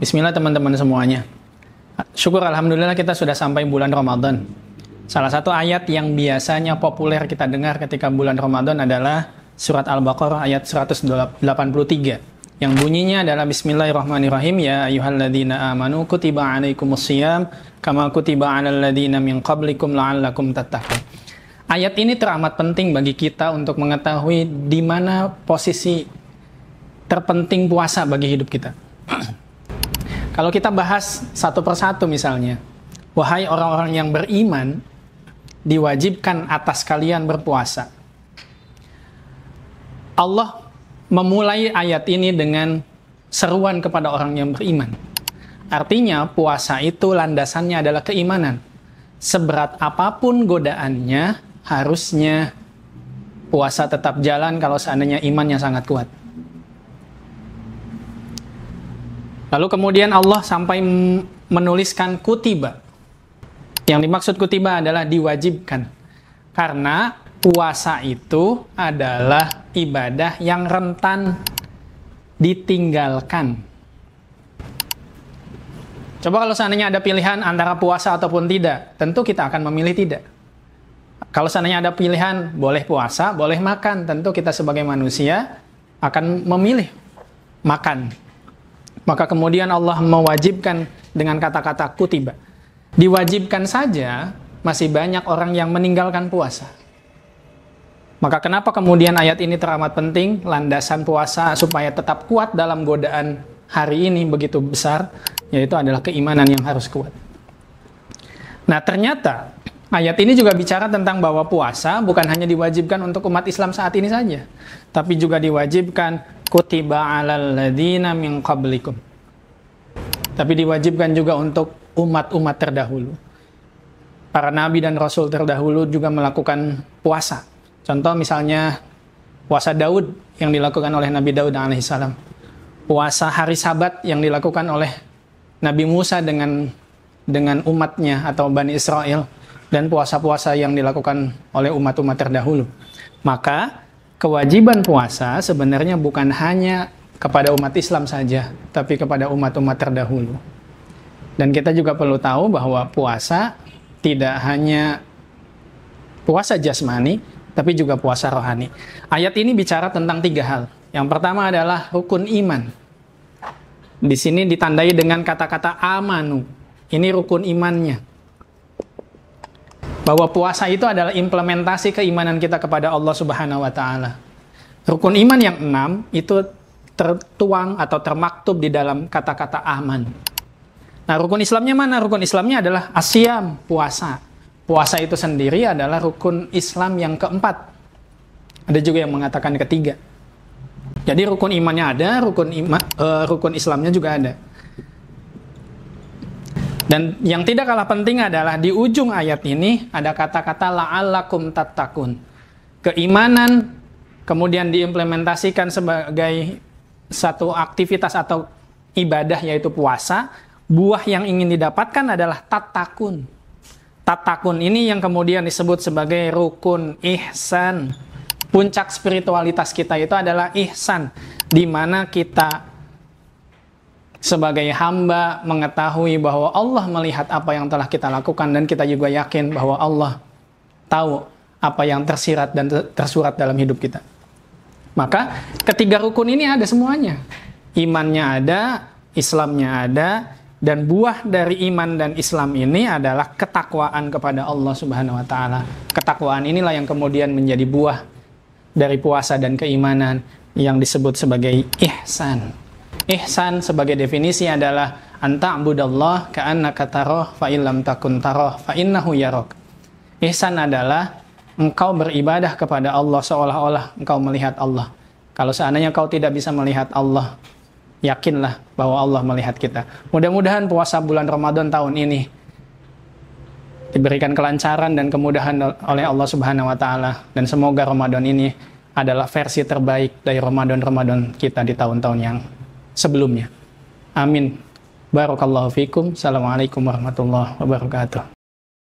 Bismillah teman-teman semuanya. Syukur alhamdulillah kita sudah sampai bulan Ramadan. Salah satu ayat yang biasanya populer kita dengar ketika bulan Ramadan adalah surat Al-Baqarah ayat 183 yang bunyinya adalah Bismillahirrahmanirrahim, ya ayyuhalladzina amanu kutiba alaikumusiyam kama kutiba alal ladzina min qablikum la'allakum tattaqun. Ayat ini teramat penting bagi kita untuk mengetahui di mana posisi terpenting puasa bagi hidup kita. Kalau kita bahas satu persatu misalnya, wahai orang-orang yang beriman, diwajibkan atas kalian berpuasa. Allah memulai ayat ini dengan seruan kepada orang yang beriman. Artinya puasa itu landasannya adalah keimanan. Seberat apapun godaannya, harusnya puasa tetap jalan kalau seandainya imannya sangat kuat. Lalu kemudian Allah sampai menuliskan kutiba. Yang dimaksud kutiba adalah diwajibkan. Karena puasa itu adalah ibadah yang rentan ditinggalkan. Coba kalau seandainya ada pilihan antara puasa ataupun tidak, tentu kita akan memilih tidak. Kalau seandainya ada pilihan boleh puasa, boleh makan, tentu kita sebagai manusia akan memilih makan. Maka kemudian Allah mewajibkan dengan kata-kata kutiba. Diwajibkan saja, masih banyak orang yang meninggalkan puasa. Maka kenapa kemudian ayat ini teramat penting, landasan puasa supaya tetap kuat dalam godaan hari ini begitu besar, yaitu adalah keimanan yang harus kuat. Nah ternyata, ayat ini juga bicara tentang bahwa puasa bukan hanya diwajibkan untuk umat Islam saat ini saja, tapi juga diwajibkan kutiba alal ladzina min qablikum. Tapi diwajibkan juga untuk umat-umat terdahulu. Para nabi dan rasul terdahulu juga melakukan puasa. Contoh misalnya puasa Daud yang dilakukan oleh Nabi Daud alaihissalam. Puasa hari Sabat yang dilakukan oleh Nabi Musa dengan umatnya atau Bani Israel. Dan puasa-puasa yang dilakukan oleh umat-umat terdahulu. Maka kewajiban puasa sebenarnya bukan hanya kepada umat Islam saja, tapi kepada umat-umat terdahulu. Dan kita juga perlu tahu bahwa puasa tidak hanya puasa jasmani, tapi juga puasa rohani. Ayat ini bicara tentang 3 hal. Yang pertama adalah rukun iman. Di sini ditandai dengan kata-kata amanu. Ini rukun imannya. Bahwa puasa itu adalah implementasi keimanan kita kepada Allah Subhanahu wa taala. Rukun iman yang 6 itu tertuang atau termaktub di dalam kata-kata aman. Nah, rukun Islamnya mana? Rukun Islamnya adalah asyam, puasa. Puasa itu sendiri adalah rukun Islam yang keempat. Ada juga yang mengatakan ketiga. Jadi rukun imannya ada, rukun Islamnya juga ada. Dan yang tidak kalah penting adalah di ujung ayat ini ada kata-kata la'allakum tattaqun. Keimanan kemudian diimplementasikan sebagai satu aktivitas atau ibadah yaitu puasa. Buah yang ingin didapatkan adalah tattaqun. Tattaqun ini yang kemudian disebut sebagai rukun ihsan. Puncak spiritualitas kita itu adalah ihsan, di mana kita sebagai hamba mengetahui bahwa Allah melihat apa yang telah kita lakukan dan kita juga yakin bahwa Allah tahu apa yang tersirat dan tersurat dalam hidup kita. Maka ketiga rukun ini ada semuanya. Imannya ada, Islamnya ada, dan buah dari iman dan Islam ini adalah ketakwaan kepada Allah Subhanahu wa taala. Ketakwaan inilah yang kemudian menjadi buah dari puasa dan keimanan yang disebut sebagai ihsan. Ihsan sebagai definisi adalah anta'budallah ka'annaka tarah fa illam takun tarah fa innahu yarak. Ihsan adalah engkau beribadah kepada Allah seolah-olah engkau melihat Allah. Kalau seandainya kau tidak bisa melihat Allah, yakinlah bahwa Allah melihat kita. Mudah-mudahan puasa bulan Ramadan tahun ini diberikan kelancaran dan kemudahan oleh Allah Subhanahu wa taala, dan semoga Ramadan ini adalah versi terbaik dari Ramadan kita di tahun-tahun yang sebelumnya. Amin. Barakallahu fikum. Assalamualaikum warahmatullahi wabarakatuh.